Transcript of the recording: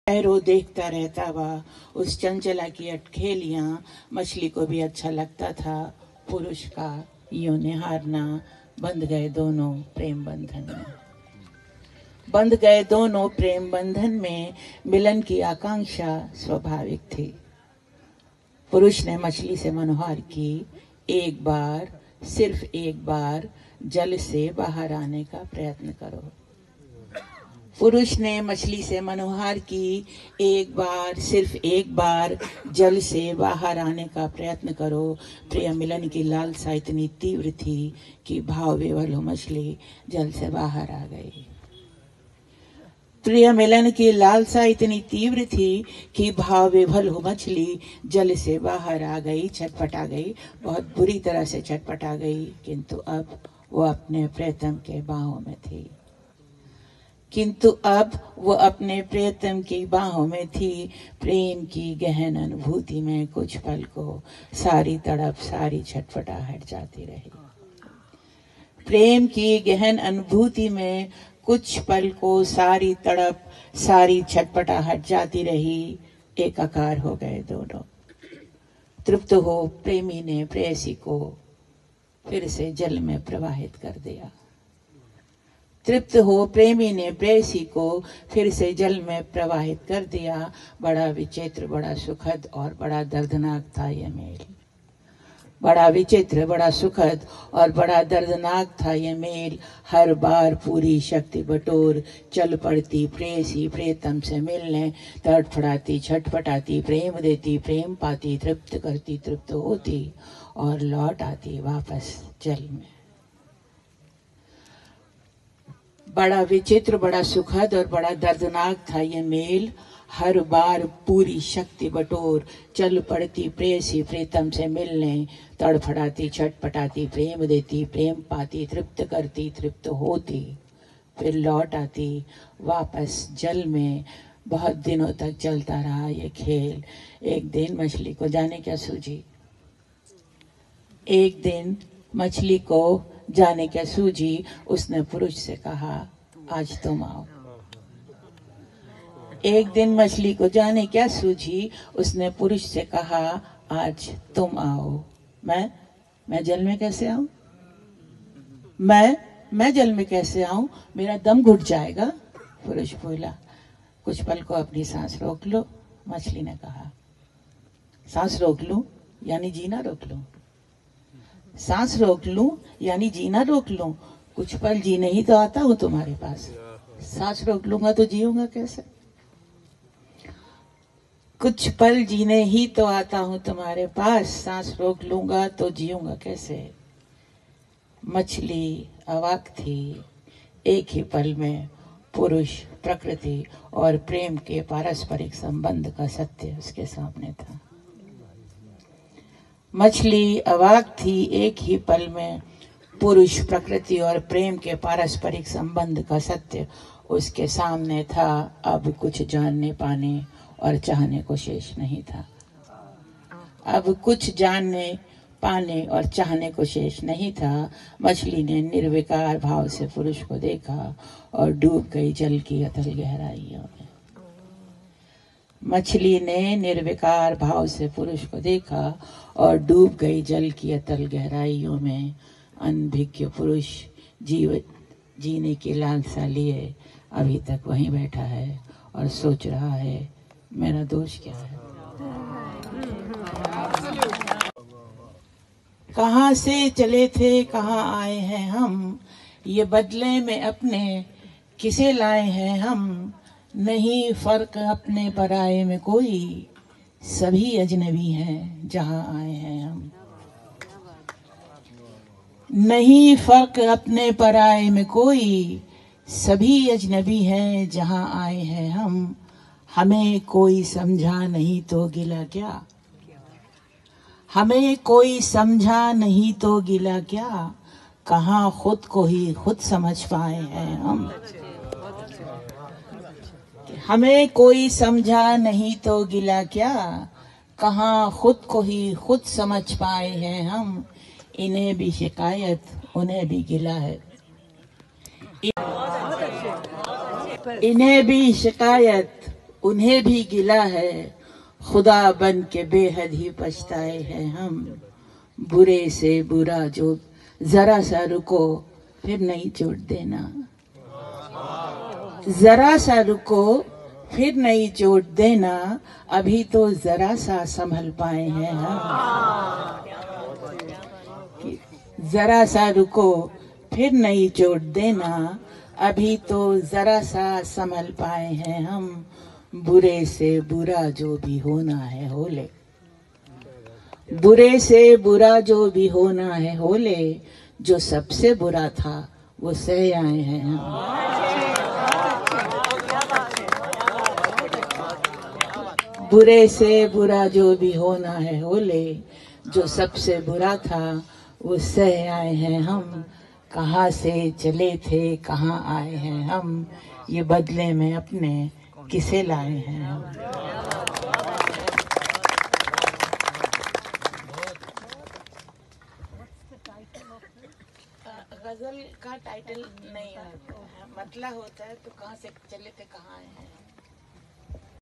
पैरों देखता रहता वह, उस चंचला की अटखेलियां मछली को भी अच्छा लगता था। पुरुष का यूं निहारना, बंध गए दोनों प्रेम बंधन में। बंध गए दोनों प्रेम बंधन में, मिलन की आकांक्षा स्वाभाविक थी। पुरुष ने मछली से मनोहार की, एक बार, सिर्फ एक बार जल से बाहर आने का प्रयत्न करो। पुरुष ने मछली से मनोहार की, एक बार, सिर्फ एक बार जल से बाहर आने का प्रयत्न करो। प्रिय मिलन की लालसा इतनी तीव्र थी कि भाव विवल हो मछली जल से बाहर आ गई। प्रिय मिलन की लालसा इतनी तीव्र थी कि भाव विभल हो मछली जल से बाहर आ गई, छटपटा गई, बहुत बुरी तरह से छटपटा गई। किंतु अब वो अपने प्रियतम के बाहों में थी। किंतु अब वो अपने प्रियतम की बाहों में थी। प्रेम की गहन अनुभूति में कुछ पल को सारी तड़प, सारी छटपटाहट जाती रही। प्रेम की गहन अनुभूति में कुछ पल को सारी तड़प, सारी छटपटाहट जाती रही। एकाकार हो गए दोनों। तृप्त हो प्रेमी ने प्रेयसी को फिर से जल में प्रवाहित कर दिया। तृप्त हो प्रेमी ने प्रेयसी को फिर से जल में प्रवाहित कर दिया। बड़ा विचित्र, बड़ा सुखद और बड़ा दर्दनाक था यह मेल। बड़ा विचित्र, बड़ा सुखद और बड़ा दर्दनाक था यह मेल। हर बार पूरी शक्ति बटोर चल पड़ती प्रेयसी प्रियतम से मिलने। तड़फड़ाती, छटपटाती, प्रेम देती, प्रेम पाती, तृप्त करती, तृप्त होती और लौट आती वापस जल में। बड़ा विचित्र, बड़ा सुखद और बड़ा दर्दनाक था यह मेल। हर बार पूरी शक्ति बटोर चल पड़ती प्रेयसी प्रीतम से मिलने। तड़फड़ाती, छटपटाती, प्रेम देती, प्रेम पाती, तृप्त करती, तृप्त होती, फिर लौट आती वापस जल में। बहुत दिनों तक चलता रहा ये खेल। एक दिन मछली को जाने क्या सूझी। एक दिन मछली को जाने क्या सूझी। उसने पुरुष से कहा, आज तुम आओ। एक दिन मछली को जाने क्या सूझी। उसने पुरुष से कहा, आज तुम आओ। मैं जल में कैसे आऊं? मैं जल में कैसे आऊं? मेरा दम घुट जाएगा। पुरुष बोला, कुछ पल को अपनी सांस रोक लो। मछली ने कहा, सांस रोक लूं यानी जीना रोक लूं? सांस रोक लूं यानी जीना रोक लूं? कुछ पल जीने ही तो आता हूं तुम्हारे पास। सांस रोक लूंगा तो जीऊंगा कैसे? कुछ पल जीने ही तो आता हूं तुम्हारे पास, सांस रोक लूंगा तो जीऊंगा कैसे? मछली अवाक थी। एक ही पल में पुरुष, प्रकृति और प्रेम के पारस्परिक संबंध का सत्य उसके सामने था। मछली अवाक थी। एक ही पल में पुरुष, प्रकृति और प्रेम के पारस्परिक संबंध का सत्य उसके सामने था। अब कुछ जानने, पाने और चाहने को शेष नहीं था। अब कुछ जानने, पाने और चाहने को शेष नहीं था। मछली ने निर्विकार भाव से पुरुष को देखा और डूब गई जल की अथल गहराइयों में। मछली ने निर्विकार भाव से पुरुष को देखा और डूब गई जल की अतल गहराइयों में। अनभिज्ञ पुरुष जीने की लालसा लिए अभी तक वहीं बैठा है और सोच रहा है, मेरा दोष क्या है? कहाँ से चले थे, कहाँ आए हैं हम? ये बदले में अपने किसे लाए हैं हम? नहीं फर्क अपने पराये में कोई, सभी अजनबी हैं जहां आए हैं हम। नहीं फर्क अपने पराये में कोई, सभी अजनबी हैं जहां आए हैं हम। हमें कोई समझा नहीं तो गिला क्या? हमें कोई समझा नहीं तो गिला क्या? कहाँ खुद को ही खुद समझ पाए हैं हम। हमें कोई समझा नहीं तो गिला क्या? कहाँ खुद को ही खुद समझ पाए हैं हम। इन्हें भी शिकायत, उन्हें भी गिला है। इन्हें भी शिकायत, उन्हें भी गिला है, खुदा बन के बेहद ही पछताए हैं हम। बुरे से बुरा जो जरा सा रुको, फिर नहीं चोट देना। जरा सा रुको, फिर नहीं चोट देना, अभी तो जरा सा संभल पाए हैं हम। जरा सा रुको, फिर नहीं चोट देना, अभी तो जरा सा संभल पाए हैं हम। बुरे से बुरा जो भी होना है हो ले, बुरे से बुरा जो भी होना है हो ले, जो सबसे बुरा था वो सह आए हैं हम। बुरे से बुरा जो भी होना है हो ले, जो सबसे बुरा था वो सह आए हैं हम। कहाँ से चले थे कहाँ आए हैं हम, ये बदले में अपने किसे लाए हैं हम। गजल का टाइटल नहीं, मतलब होता है तो कहाँ से चले थे कहाँ आए हैं।